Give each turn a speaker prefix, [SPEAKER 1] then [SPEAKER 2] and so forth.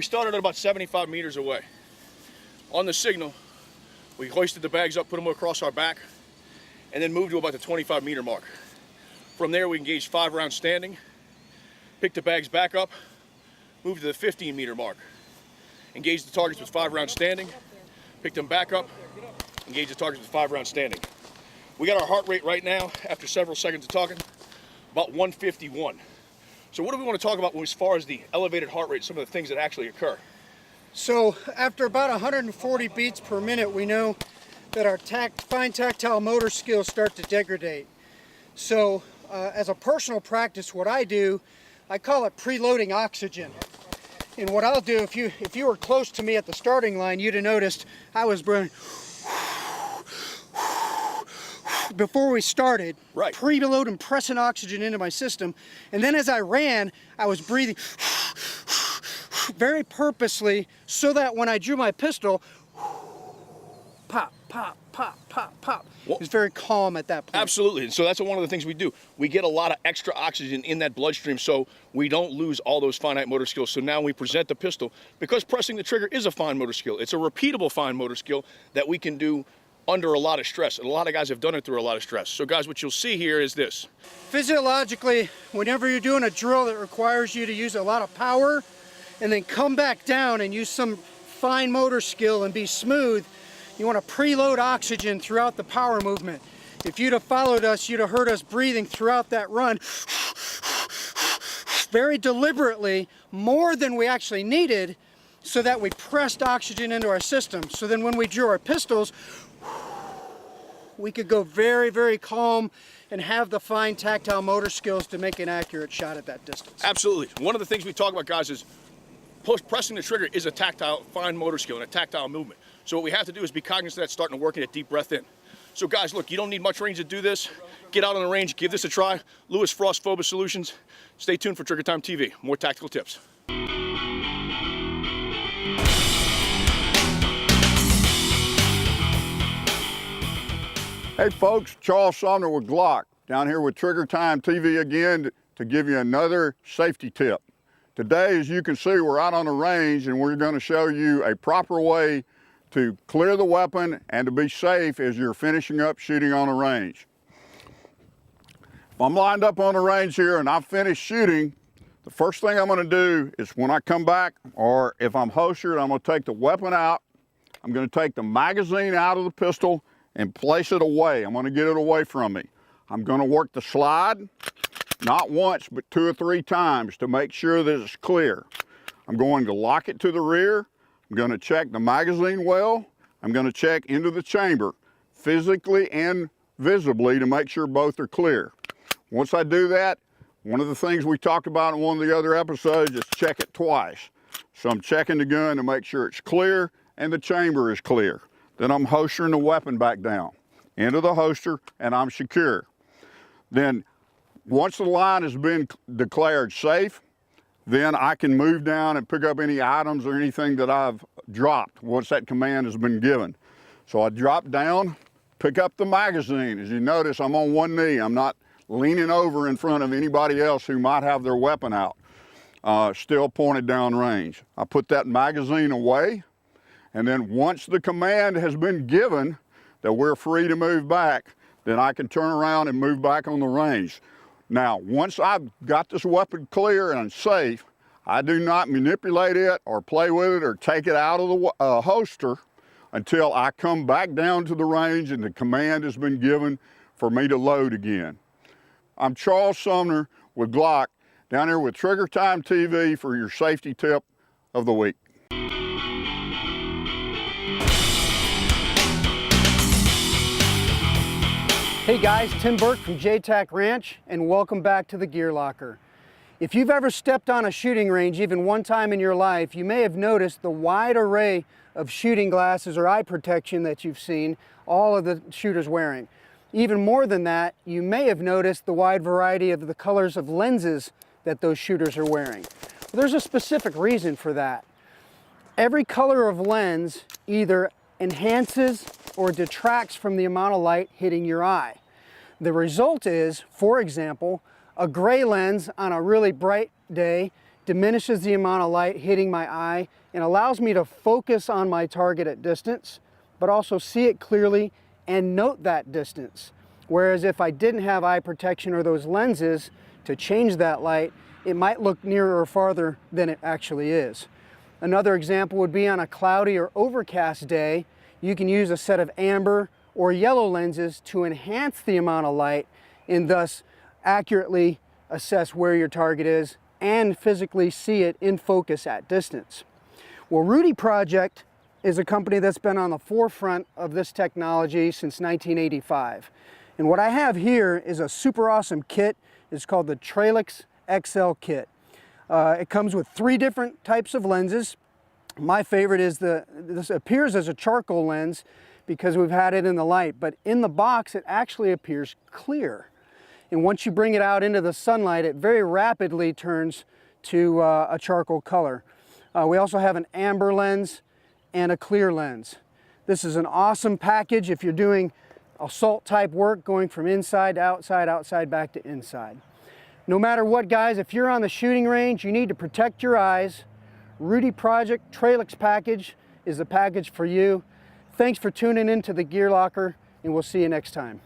[SPEAKER 1] We started at about 75 meters away. On the signal, we hoisted the bags up, put them across our back, and then moved to about the 25 meter mark. From there, we engaged 5 rounds standing, picked the bags back up, moved to the 15 meter mark, engaged the targets with 5 rounds standing, picked them back up, engaged the targets with 5 rounds standing. We got our heart rate right now, after several seconds of talking, about 151. So what do we want to talk about as far as the elevated heart rate, some of the things that actually occur?
[SPEAKER 2] So after about 140 beats per minute, we know that our fine tactile motor skills start to degrade. So as a personal practice, what I do, I call it preloading oxygen. And what I'll do, if you were close to me at the starting line, you'd have noticed I was breathing before we started,
[SPEAKER 1] right.
[SPEAKER 2] Preloading, pressing oxygen into my system. And then as I ran, I was breathing very purposely so that when I drew my pistol, pop, pop, pop, pop, pop.
[SPEAKER 1] Well,
[SPEAKER 2] it's very calm at that point.
[SPEAKER 1] Absolutely. And so that's one of the things we do. We get a lot of extra oxygen in that bloodstream so we don't lose all those finite motor skills. So now we present the pistol, because pressing the trigger is a fine motor skill. It's a repeatable fine motor skill that we can do under a lot of stress. And a lot of guys have done it through a lot of stress. So guys, what you'll see here is this.
[SPEAKER 2] Physiologically, whenever you're doing a drill that requires you to use a lot of power and then come back down and use some fine motor skill and be smooth, you want to preload oxygen throughout the power movement. If you'd have followed us, you'd have heard us breathing throughout that run very deliberately, more than we actually needed, so that we pressed oxygen into our system. So then when we drew our pistols, we could go very, very calm and have the fine tactile motor skills to make an accurate shot at that distance.
[SPEAKER 1] Absolutely. One of the things we talk about, guys, is pressing the trigger is a tactile, fine motor skill and a tactile movement. So what we have to do is be cognizant of that, starting to work in a deep breath in. So guys, look, you don't need much range to do this. Get out on the range, give this a try. Lewis Frost Phobos Solutions. Stay tuned for Trigger Time TV. More tactical tips.
[SPEAKER 3] Hey folks, Charles Sumner with Glock, down here with Trigger Time TV again to give you another safety tip. Today, as you can see, we're out on the range and we're going to show you a proper way to clear the weapon and to be safe as you're finishing up shooting on the range. If I'm lined up on the range here and I've finished shooting, the first thing I'm going to do is when I come back, or if I'm holstered, I'm going to take the weapon out. I'm going to take the magazine out of the pistol and place it away. I'm going to get it away from me. I'm going to work the slide, not once, but 2 or 3 times to make sure that it's clear. I'm going to lock it to the rear. I'm going to check the magazine well. I'm going to check into the chamber, physically and visibly, to make sure both are clear. Once I do that, one of the things we talked about in one of the other episodes is check it twice. So I'm checking the gun to make sure it's clear and the chamber is clear. Then I'm holstering the weapon back down into the holster and I'm secure. Then once the line has been declared safe, then I can move down and pick up any items or anything that I've dropped once that command has been given. So I drop down, pick up the magazine. As you notice, I'm on one knee. I'm not leaning over in front of anybody else who might have their weapon out, still pointed down range. I put that magazine away. And then once the command has been given that we're free to move back, then I can turn around and move back on the range. Now, once I've got this weapon clear and safe, I do not manipulate it or play with it or take it out of the holster until I come back down to the range and the command has been given for me to load again. I'm Charles Sumner with Glock, down here with Trigger Time TV for your safety tip of the week.
[SPEAKER 2] Hey guys, Tim Burke from JTAC Ranch, and welcome back to the Gear Locker. If you've ever stepped on a shooting range even one time in your life, you may have noticed the wide array of shooting glasses or eye protection that you've seen all of the shooters wearing. Even more than that, you may have noticed the wide variety of the colors of lenses that those shooters are wearing. Well, there's a specific reason for that. Every color of lens either enhances or detracts from the amount of light hitting your eye. The result is, for example, a gray lens on a really bright day diminishes the amount of light hitting my eye and allows me to focus on my target at distance, but also see it clearly and note that distance. Whereas if I didn't have eye protection or those lenses to change that light, it might look nearer or farther than it actually is. Another example would be on a cloudy or overcast day, you can use a set of amber or yellow lenses to enhance the amount of light and thus accurately assess where your target is and physically see it in focus at distance. Well, Rudy Project is a company that's been on the forefront of this technology since 1985. And what I have here is a super awesome kit. It's called the Tralix XL kit. It comes with 3 different types of lenses. My favorite is this appears as a charcoal lens because we've had it in the light, but in the box it actually appears clear. And once you bring it out into the sunlight, it very rapidly turns to a charcoal color. We also have an amber lens and a clear lens. This is an awesome package if you're doing assault type work, going from inside to outside, outside back to inside. No matter what, guys, if you're on the shooting range, you need to protect your eyes. Rudy Project Tralix package is the package for you. Thanks for tuning in to the Gear Locker, and we'll see you next time.